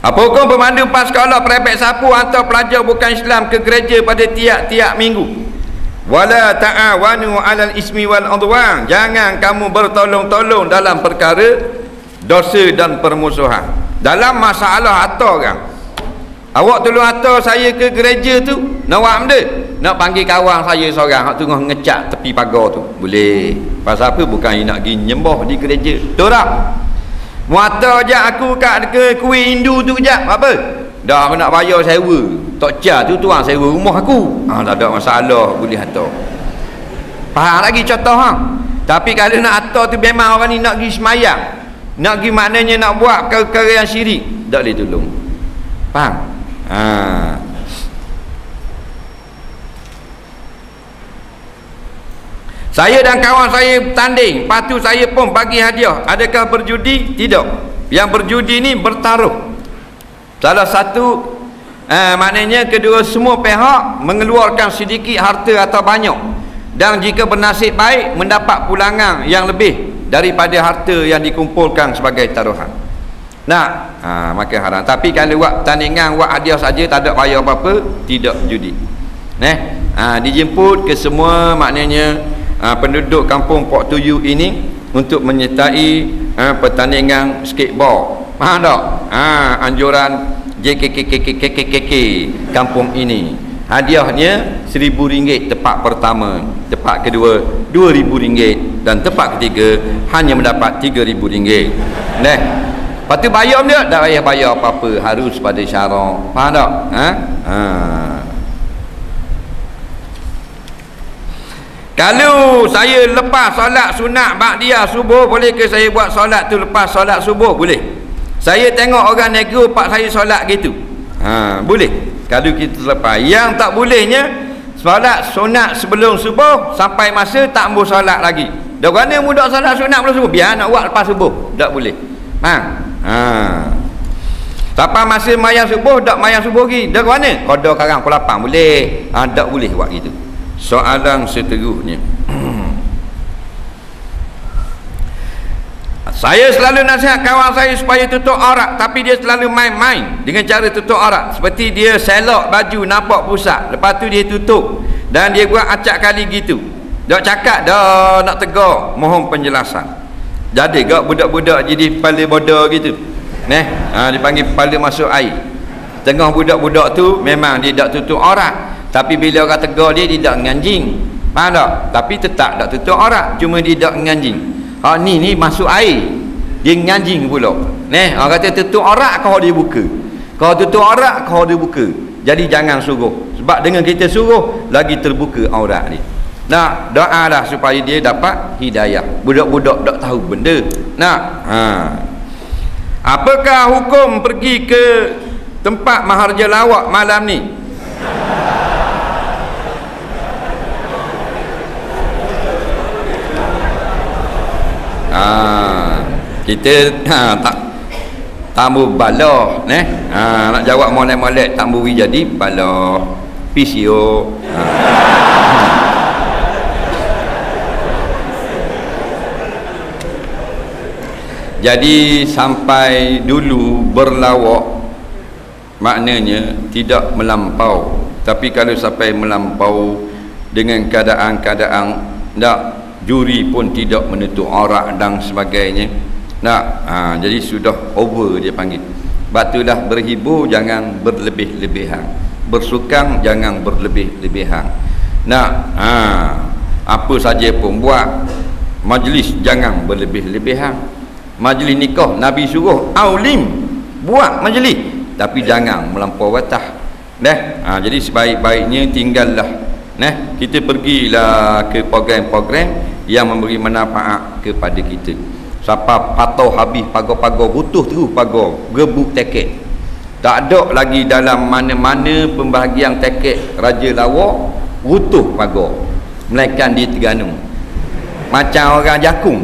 Apa hukum pemandu pas sekolah perepek sapu hantar pelajar bukan Islam ke gereja pada tiap-tiap minggu? Wala ta'awanu 'alal ismi wal 'udwan. Jangan kamu bertolong-tolong dalam perkara dosa dan permusuhan. Dalam masalah harta kan. Awak tolong hantar saya ke gereja tu, nak buat benda? Nak panggil kawan saya seorang hak tengah ngecat tepi pagar tu. Boleh. Pasal apa? Bukan nak pergi nyembah di gereja. Betul tak? Muata je aku kat ke kuih Hindu tu kejap. Apa? Dah aku nak bayar sewa. Tok Cia tu tuang sewa rumah aku. Tak ada masalah, boleh hantar. Faham lagi contoh ha? Tapi kalau nak hantar tu memang orang ni nak pergi semayang. Nak pergi maknanya nak buat perkara yang syirik. Tak boleh tolong. Faham? Saya dan kawan saya bertanding, lepas tu saya pun bagi hadiah. Adakah berjudi? Tidak. Yang berjudi ni bertaruh. Salah satu maknanya kedua semua pihak mengeluarkan sedikit harta atau banyak, dan jika bernasib baik mendapat pulangan yang lebih daripada harta yang dikumpulkan sebagai taruhan. Maka haram. Tapi kalau buat tandingan, buat hadiah saja, tak ada bayar apa-apa, tidak judi. Dijemput ke semua maknanya penduduk kampung Pok Tuyu ini untuk menyertai pertandingan skateboard. Faham tak? Anjuran JKKKKKKK kampung ini. Hadiahnya RM1,000 tempat pertama, tempat kedua RM2,000 dan tempat ketiga hanya mendapat RM3,000. Lepas tu bayar dia, tak payah bayar apa-apa, harus pada syarak. Faham tak? Kalau saya lepas solat sunat ba'diyah subuh, boleh ke saya buat solat tu lepas solat subuh? Boleh. Saya tengok orang nego pak saya solat gitu. Boleh. Kalau kita lepas. Yang tak bolehnya solat sunat sebelum subuh sampai masa tak ambil solat lagi. Dah mana mudah solat sunat sebelum subuh? Biar nak buat lepas subuh. Tak boleh. Sampai masa mayang subuh, tak mayang subuh lagi. Dah mana? Qada karang pukul 8 boleh. Tak boleh buat gitu. Soalan seterusnya. Saya selalu nasihat kawan saya supaya tutup aurat, tapi dia selalu main-main dengan cara tutup aurat. Seperti dia selok baju nampak pusat, lepas tu dia tutup, dan dia buat acak kali gitu. Dak cakap dah nak tegur, mohon penjelasan. Jadi gak budak-budak jadi kepala bodoh gitu. Dipanggil kepala masuk air. Tengah budak-budak tu memang dia tak tutup aurat, tapi bila orang tegur dia tak nganjing. Faham tak? Tapi tetap tak tutup aurat, cuma dia tak nganjing. Ni masuk air, dia nganjing pula. Orang kata tutup aurat, kau dia buka. Kau tutup aurat, kau dia buka. Jadi jangan suruh. Sebab dengan kita suruh, lagi terbuka aurat dia. Doa lah supaya dia dapat hidayah. Budak-budak tak tahu benda. Apakah hukum pergi ke tempat maharja lawak malam ni? Kita tak tamu bala nak jawab molek-molek tak buri jadi bala PCO. Jadi sampai dulu berlawak maknanya tidak melampau, tapi kalau sampai melampau dengan keadaan-keadaan tak, juri pun tidak menutup aurat dan sebagainya. Jadi sudah over dia panggil. Batulah berhibur jangan berlebih-lebihan, bersukang jangan berlebih-lebihan. Apa saja pun buat, majlis jangan berlebih-lebihan. Majlis nikah Nabi suruh aulim buat majlis, tapi jangan melampau batas. Jadi sebaik-baiknya tinggallah. Kita pergilah ke program-program yang memberi manfaat kepada kita. Siapa patuh habis pagar-pagar, butuh terus pagar, gebuk tiket. Tak ada lagi dalam mana-mana pembahagian tiket Raja Lawak butuh pagar, melainkan di Terengganu. Macam orang jakung.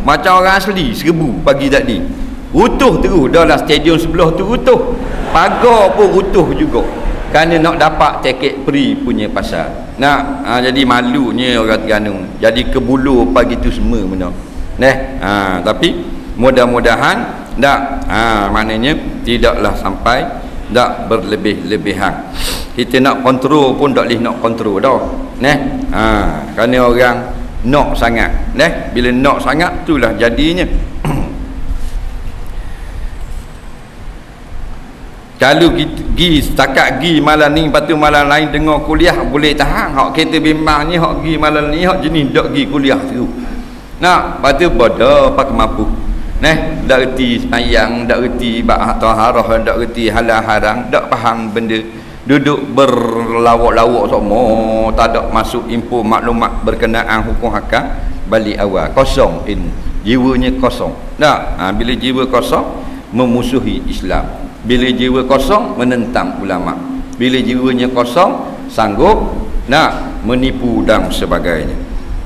Macam orang asli 1000 pagi tadi. Utuh terus, dah lah stadium sebelah tu utuh. Pagar pun utuh juga. Kerana nak dapat tiket free punya pasal. Jadi malunya orang Terengganu. Jadi kebulu pagi tu semua benda. Tapi mudah-mudahan Tak, maknanya tidaklah sampai tak berlebih-lebihan. Kita nak kontrol pun tak boleh nak kontrol dah. Kerana orang nak sangat. Bila nak sangat itulah jadinya. Kalau pergi setakat pergi malam ni, lepas tu malam lain dengar kuliah boleh tahan. Hak kereta bimbang ni, hak pergi malam ni, hak jenis tak pergi kuliah tu. Nak, lepas tu bodoh pakai mampu. Tak reti semayang, tak reti bak taharah, tak reti halal haram, tak faham benda. Duduk berlawak-lawak semua, tak ada masuk info maklumat berkenaan hukum hakam, balik awal kosong ilmu. Jiwanya kosong. Tak, bila jiwa kosong memusuhi Islam. Bila jiwa kosong menentang ulama. Bila jiwanya kosong sanggup nak menipu dan sebagainya.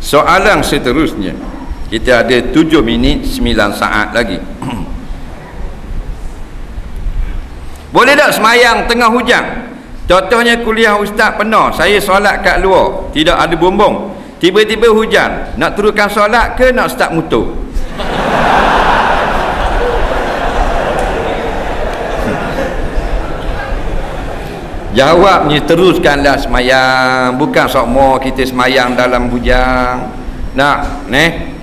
Soalan seterusnya, kita ada 7 minit 9 saat lagi. Boleh tak semayang tengah hujan? Contohnya kuliah ustaz penuh, saya solat kat luar, tidak ada bumbung, tiba-tiba hujan, nak teruskan solat ke nak start motor? Jawabnya teruskanlah semayang. Bukan sokmo kita semayang dalam hujan.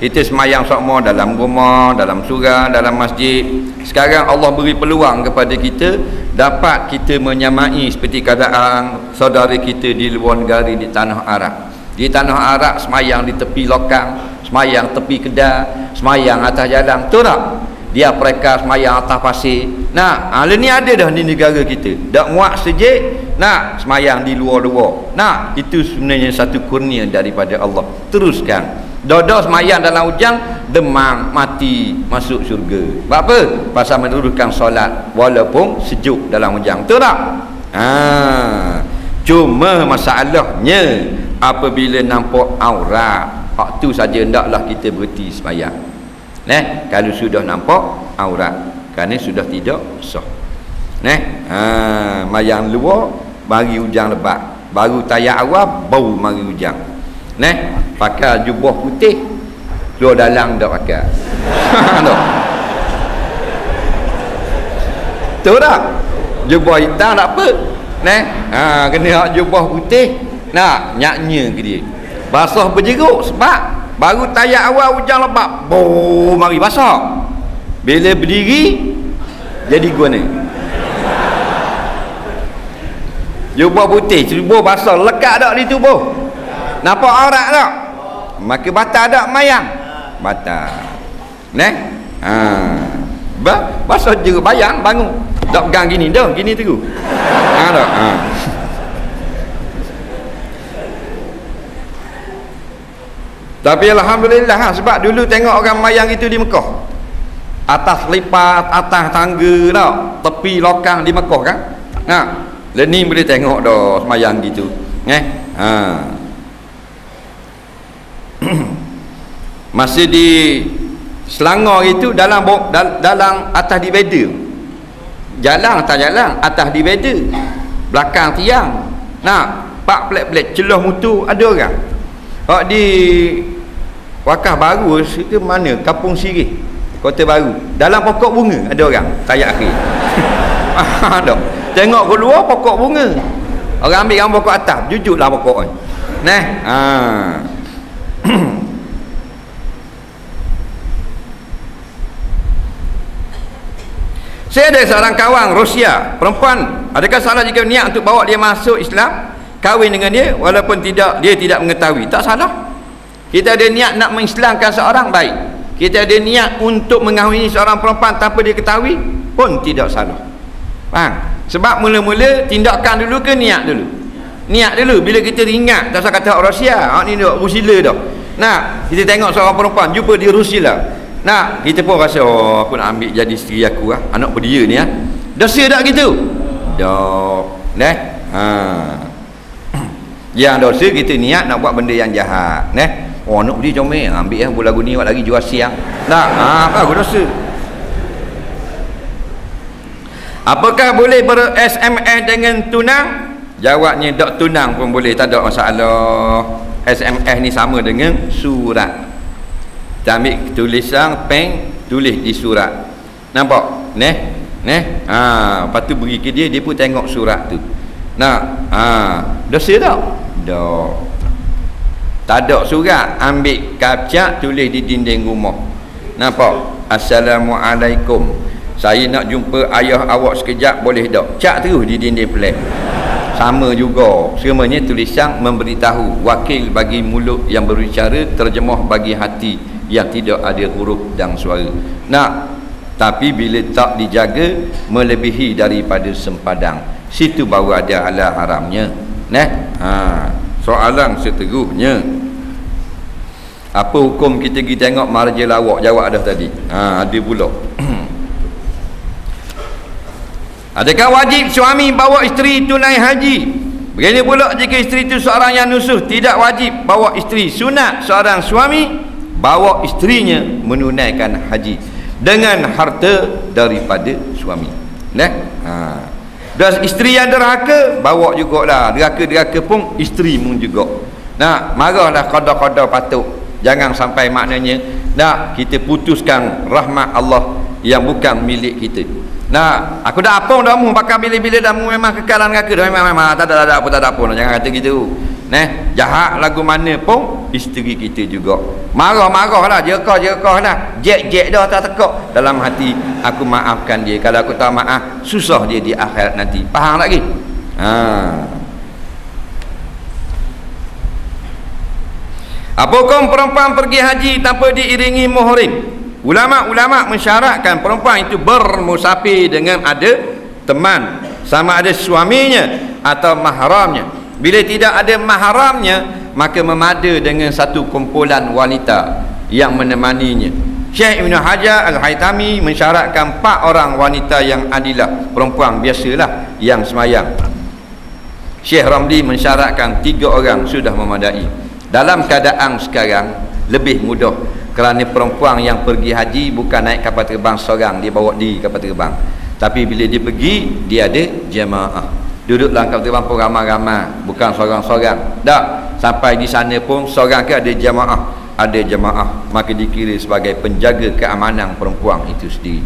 Kita semayang sokmo dalam rumah, dalam surau, dalam masjid. Sekarang Allah beri peluang kepada kita, dapat kita menyamai seperti keadaan saudara kita di luar negara, di tanah Arab. Di tanah Arab semayang di tepi lokang, semayang tepi kedai, semayang atas jalan. Betul tak? Dia mereka semayang atas pasir. Ni ada dah di negara kita. Tak muat sejik, semayang di luar-luar. Itu sebenarnya satu kurnia daripada Allah. Teruskan. Dodo semayang dalam hujan, demam, mati, masuk syurga. Sebab apa? Pasal meneruskan solat walaupun sejuk dalam hujan. Betul tak? Cuma masalahnya apabila nampak aurat, waktu saja hendaklah kita berhenti semayang. Kalau sudah nampak aurat, kerana sudah tidak sah. Mayang luar mari hujan lebat, baru tayak awal bau mari hujan. Pakai jubah putih, luar dalam dak pakai. Betul tak? Jubah hitam tak apa. Kena jubah putih, nyaknya ke dia. Basah berjeruk sebab baru tayak awal hujan lebat, mari basah. Bila berdiri jadi guna. Jubah putih, jubah basah, lekat tak di tubuh? Nampak aurat tak? Maka batal tak mayang? Batal. Basah je bayang bangun. Tak pegang gini dah, gini terus. Tak. Tapi alhamdulillah, sebab dulu tengok orang mayang itu di Mekah, atas lipat, atas tangga tau, tepi lokang di Mekah kan. Ni boleh tengok dah semayang gitu. Masih di Selangor itu dalam atas divider. Jalan atas jalan, atas divider, belakang tiang. Pak plek-plek celah mutu ada orang. Hak di Wakaf Baru ke mana, Kampung Sirih, Kota Baru, dalam pokok bunga ada orang tayak akhir. Tengok keluar pokok bunga, orang ambil yang pokok atas, jujuklah pokok ni. Saya ada seorang kawan Rusia, perempuan. Adakah salah jika niat untuk bawa dia masuk Islam, kahwin dengan dia walaupun dia tidak mengetahui? Tak salah. Kita ada niat nak mengislamkan seorang, baik. Kita ada niat untuk mengahwini seorang perempuan tanpa dia ketahui pun tidak salah. Faham? Sebab mula-mula tindakan dulu ke niat dulu? Niat dulu. Bila kita ingat, tak usah kata Rusia, ni duk Rusila dah. Kita tengok seorang perempuan, jumpa di Rusila. Kita pun rasa, aku nak ambil jadi isteri aku lah, anak berdia ni lah. Dosa tak gitu? Tak. Yang dosa kita niat nak buat benda yang jahat. Nak beli comel, ambil yang lagu ni lagi jual siang. Aku dosa. Apakah boleh ber-SMS dengan tunang? Jawabnya tak, tunang pun boleh, tak ada masalah. SMS ni sama dengan surat. Kita ambil tulisan pen, tulis di surat. nampak lepas tu beri ke dia pun tengok surat tu. Dosa tak? Tak ada surat, ambil kapcak tulis di dinding rumah. Nampak? Assalamualaikum, saya nak jumpa ayah awak sekejap, boleh tak? Cak terus di dinding flat. Sama juga, semuanya tulisan memberitahu, wakil bagi mulut yang berbicara, terjemah bagi hati yang tidak ada huruf dan suara. Tapi bila tak dijaga melebihi daripada sempadan, situ baru ada halal haramnya. Soalan seterusnya, apa hukum kita pergi tengok marja lawak? Jawab dah tadi. Ada pula. Adakah wajib suami bawa isteri tunai haji? Begini pula jika isteri itu seorang yang nusuh, tidak wajib bawa isteri. Sunat seorang suami bawa isterinya menunaikan haji dengan harta daripada suami. Dan isteri yang derhaka bawa jugalah, derhaka pun isteri pun juga. Marahlah qada-qada patut. Jangan sampai maknanya kita putuskan rahmat Allah yang bukan milik kita. Aku dah apung dah mu pakai bila-bila dah mu memang kekalan neraka dah, memang tak ada apa. Jangan kata gitu. Jahat lagu mana pun isteri kita juga. Marah-marahlah, jekah-jekahlah. Jek dah tak tekak dalam hati, aku maafkan dia. Kalau aku tak maaf, susah dia di akhirat nanti. Faham lagi? Apa hukum perempuan pergi haji tanpa diiringi muhrim? Ulama-ulama mensyaratkan perempuan itu bermusafir dengan ada teman, sama ada suaminya atau mahramnya. Bila tidak ada mahramnya, maka memada dengan satu kumpulan wanita yang menemaninya. Syekh Ibn Hajar Al-Haytami mensyaratkan 4 orang wanita yang adilah, perempuan biasalah yang semayang. Syekh Ramli mensyaratkan 3 orang sudah memadai. Dalam keadaan sekarang lebih mudah, kerana perempuan yang pergi haji bukan naik kapal terbang seorang, dia bawa di kapal terbang. Tapi bila dia pergi, dia ada jemaah. Duduk dalam kapal terbang pun ramai-ramai, bukan seorang-seorang. Sampai di sana pun seorang ke ada jemaah, maka dikira sebagai penjaga keamanan perempuan itu sendiri.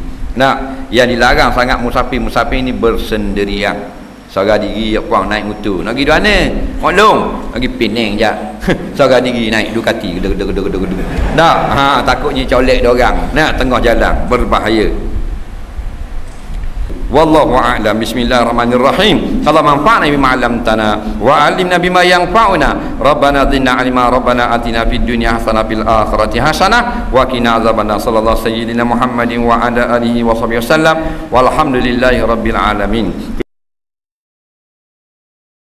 Yang dilarang sangat musafir ini bersendirian. Seorang diri puang naik motor, nak pergi di mana? Maklum, lagi Penang je. Seorang diri naik Ducati, takutnya colek dia orang tengah jalan, berbahaya. Wallahu a'lam. Bismillahirrahmanirrahim. Allah manfa'na bima 'allamtana wa 'allimna bima yanfa'una. Rabbana zidna 'ilma, Rabbana atina fid dunya hasanah fil akhirati hasanah wa qina azabannar. Sallallahu sayyidina Muhammadin wa ala alihi wa sahbihi wasallam. Walhamdulillahi rabbil alamin.